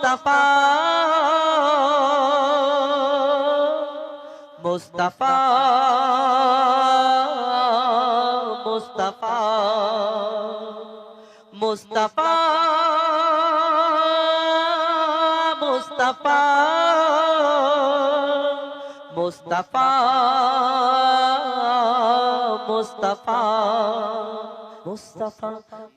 মুস্তাফা মুস্তাফা মুস্তাফা মুস্তাফা মুস্তাফা মুস্তাফা মুস্তাফা মুস্তাফা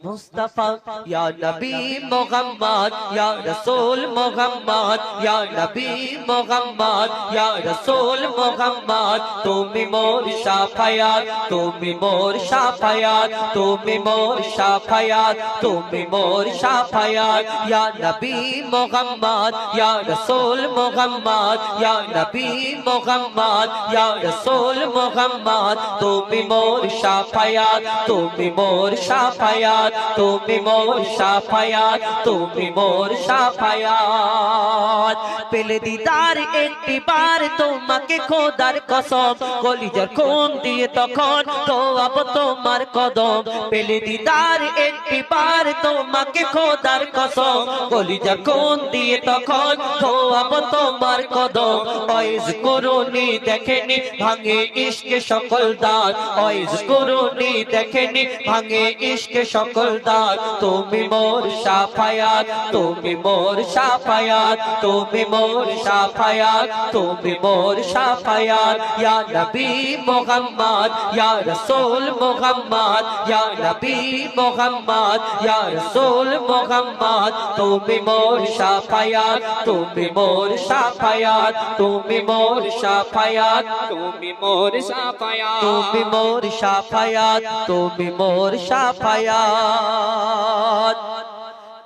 মুস্তাফা ইয়া নবী মুহাম্মদ ইয়া রাসূল মুহাম্মদ ইয়া নবী মুহাম্মদ ইয়া রাসূল মুহাম্মদ তুমি মোর শাফায়াত তুমি মোর শাফায়াত তুমি মোর শাফায়াত তুমি মোর শাফায়াত ইয়া নবী মুহাম্মদ ইয়া রাসূল মুহাম্মদ ইয়া নবী মুহাম্মদ ইয়া রাসূল মুহাম্মদ তুমি মোর শাফায়াত তুমি মোর শাফায়াত তুমি মোর শাফায়াত তুমি মোর শাফায়াত পেলে দিদার একটি বার তোমাকে খোদার কসম কলিজার খুন দিয়ে তখন তোয়াব তোমার কদম পেলে দিদার একটি বার তোমাকে খোদার কসম কলিজার খুন দিয়ে তখন তোয়াব তোমার কদম ওয়াইজ করুনি দেখেনি ভাঙে ইশকে সকল দাঁত ওয়াইজ করুনি দেখেনি ভাঙে ইশকে সকল দাঁত তুমি মোর শাফায়াত তুমি মোর শাফায়াত তুমি মোর শাফায়াত তুমি মোর শাফায়াত ইয়া নবী মুহাম্মদ ইয়া রাসূল মুহাম্মদ ইয়া নবী মুহাম্মদ ইয়া রাসূল মুহাম্মদ তুমি মোর শাফায়াত তুমি মোর শাফায়াত তুমি মোর শাফায়াত তুমি মোর শাফায়াত তুমি মোর শাফায়াত তুমি মোর শাফায়াত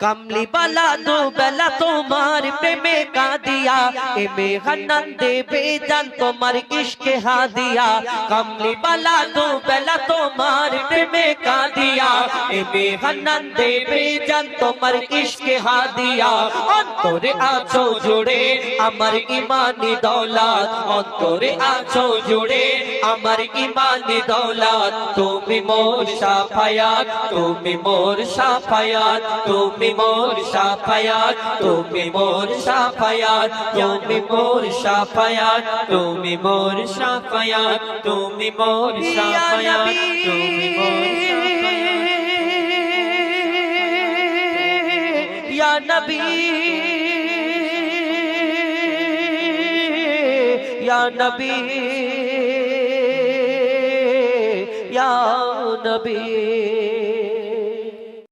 कमली वाला दो बेला तुम्हार प्रेमे का दिया एमे हन्नन दे बेजान तुम्हार इश्क हा दिया कमली वाला दो बेला तुम्हार प्रेमे का दिया एमे हन्नन दे बेजान तुम्हार इश्क हा दिया अंतरे आछो जुड़े अमर ईमानी दौलत अंतरे आछो जुड़े अमर ईमानी दौलत तुमी मोर शाफायात तुमी मोर शाफायात तुमी मोर शाफायात तुमी मोर शाफायात तुमी मोर शाफायात तुमी मोर शाफायात तुमी मोर शाफायात तुमी मोर शाफायात या नबी या नबी या नबी